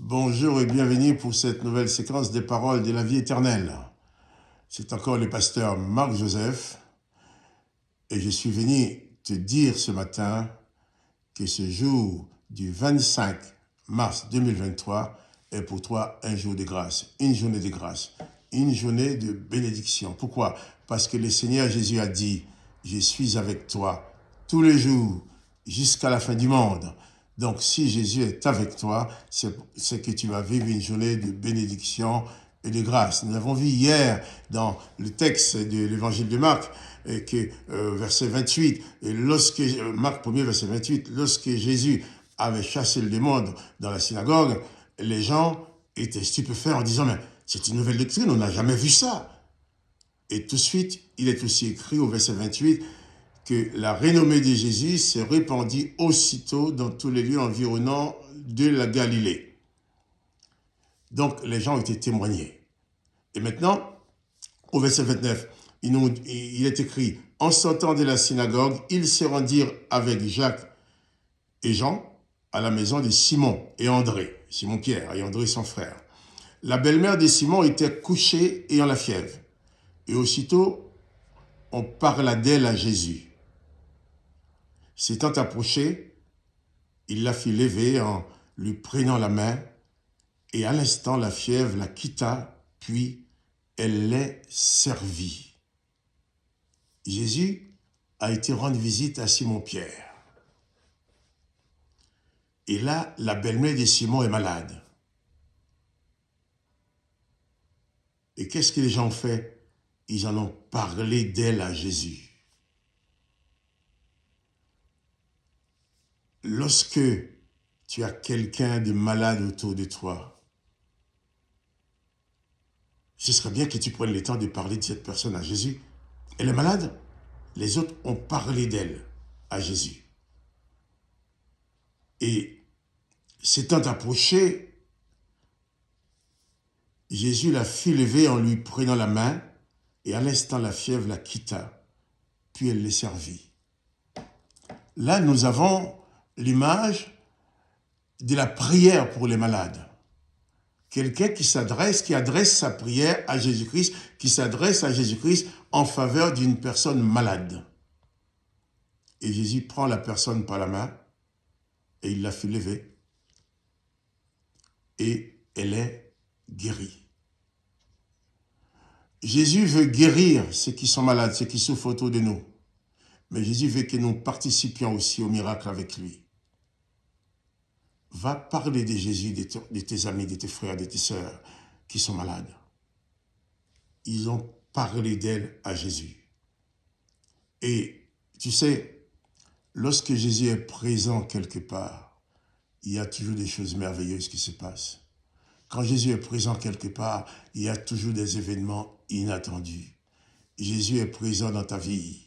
Bonjour et bienvenue pour cette nouvelle séquence des paroles de la vie éternelle. C'est encore le pasteur Marc Joseph et je suis venu te dire ce matin que ce jour du 25 mars 2023 est pour toi un jour de grâce, une journée de grâce, une journée de bénédiction. Pourquoi? Parce que le Seigneur Jésus a dit, je suis avec toi tous les jours jusqu'à la fin du monde. Donc, si Jésus est avec toi, c'est que tu vas vivre une journée de bénédiction et de grâce. Nous avons vu hier dans le texte de l'évangile de Marc, verset 28, et Marc 1er, verset 28, lorsque Jésus avait chassé le démon dans la synagogue, les gens étaient stupéfaits en disant, mais c'est une nouvelle doctrine, on n'a jamais vu ça. Et tout de suite, il est aussi écrit au verset 28, que la renommée de Jésus s'est répandue aussitôt dans tous les lieux environnants de la Galilée. Donc, les gens ont été témoignés. Et maintenant, au verset 29, il est écrit, en sortant de la synagogue, ils se rendirent avec Jacques et Jean à la maison de Simon et André, Simon-Pierre et André son frère. La belle-mère de Simon était couchée ayant la fièvre. Et aussitôt, on parla d'elle à Jésus. S'étant approché, il la fit lever en lui prenant la main, et à l'instant la fièvre la quitta, puis elle les servit. Jésus a été rendre visite à Simon-Pierre. Et là, la belle-mère de Simon est malade. Et qu'est-ce que les gens ont fait? Ils en ont parlé d'elle à Jésus. Lorsque tu as quelqu'un de malade autour de toi, ce serait bien que tu prennes le temps de parler de cette personne à Jésus. Elle est malade? Les autres ont parlé d'elle à Jésus. Et s'étant approché, Jésus la fit lever en lui prenant la main, et à l'instant la fièvre la quitta, puis elle les servit. Là, nous avons l'image de la prière pour les malades. Quelqu'un qui adresse sa prière à Jésus-Christ, qui s'adresse à Jésus-Christ en faveur d'une personne malade. Et Jésus prend la personne par la main et il la fait lever. Et elle est guérie. Jésus veut guérir ceux qui sont malades, ceux qui souffrent autour de nous. Mais Jésus veut que nous participions aussi au miracle avec lui. Va parler de Jésus, de tes amis, de tes frères, de tes sœurs qui sont malades. Ils ont parlé d'elle à Jésus. Et tu sais, lorsque Jésus est présent quelque part, il y a toujours des choses merveilleuses qui se passent. Quand Jésus est présent quelque part, il y a toujours des événements inattendus. Jésus est présent dans ta vie.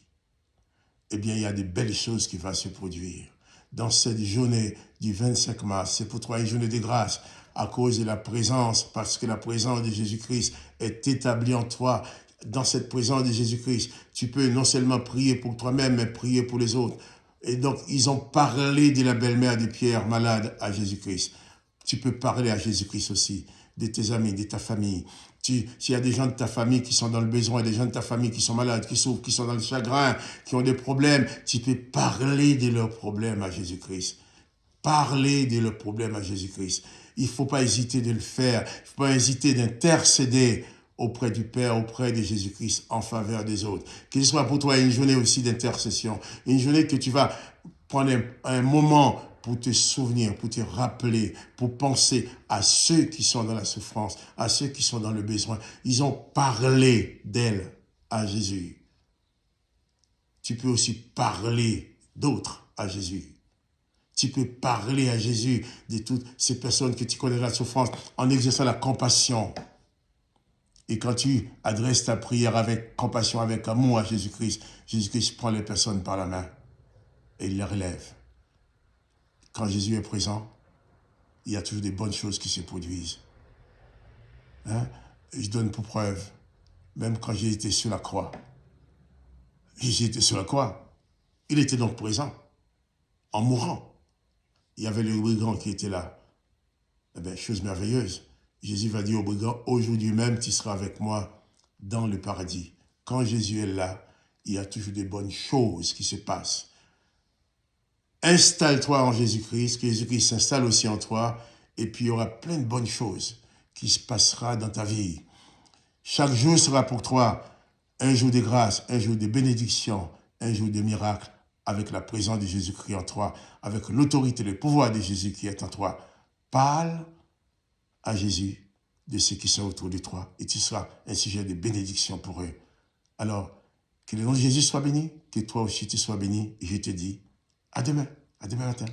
Eh bien, il y a de belles choses qui vont se produire. Dans cette journée du 25 mars, c'est pour toi une journée de grâce à cause de la présence, parce que la présence de Jésus-Christ est établie en toi. Dans cette présence de Jésus-Christ, tu peux non seulement prier pour toi-même, mais prier pour les autres. Et donc, ils ont parlé de la belle-mère de Pierre malade à Jésus-Christ. Tu peux parler à Jésus-Christ aussi, de tes amis, de ta famille. S'il y a des gens de ta famille qui sont dans le besoin, des gens de ta famille qui sont malades, qui souffrent, qui sont dans le chagrin, qui ont des problèmes, tu peux parler de leurs problèmes à Jésus-Christ. Parler de leurs problèmes à Jésus-Christ. Il ne faut pas hésiter de le faire. Il ne faut pas hésiter d'intercéder auprès du Père, auprès de Jésus-Christ, en faveur des autres. Que ce soit pour toi une journée aussi d'intercession, une journée que tu vas prendre un moment pour te souvenir, pour te rappeler, pour penser à ceux qui sont dans la souffrance, à ceux qui sont dans le besoin. Ils ont parlé d'elle à Jésus. Tu peux aussi parler d'autres à Jésus. Tu peux parler à Jésus de toutes ces personnes que tu connais dans la souffrance en exerçant la compassion. Et quand tu adresses ta prière avec compassion, avec amour à Jésus-Christ, Jésus-Christ prend les personnes par la main et il les relève. Quand Jésus est présent, il y a toujours des bonnes choses qui se produisent. Je donne pour preuve, même quand j'ai été sur la croix. Jésus était sur la croix. Il était donc présent. En mourant, il y avait le brigand qui était là. Eh bien, chose merveilleuse. Jésus va dire au brigand, aujourd'hui même, tu seras avec moi dans le paradis. Quand Jésus est là, il y a toujours des bonnes choses qui se passent. Installe-toi en Jésus-Christ, que Jésus-Christ s'installe aussi en toi, et puis il y aura plein de bonnes choses qui se passera dans ta vie. Chaque jour sera pour toi un jour de grâce, un jour de bénédiction, un jour de miracle, avec la présence de Jésus-Christ en toi, avec l'autorité, le pouvoir de Jésus qui est en toi. Parle à Jésus de ceux qui sont autour de toi, et tu seras un sujet de bénédiction pour eux. Alors, que le nom de Jésus soit béni, que toi aussi tu sois béni, et je te dis à demain matin.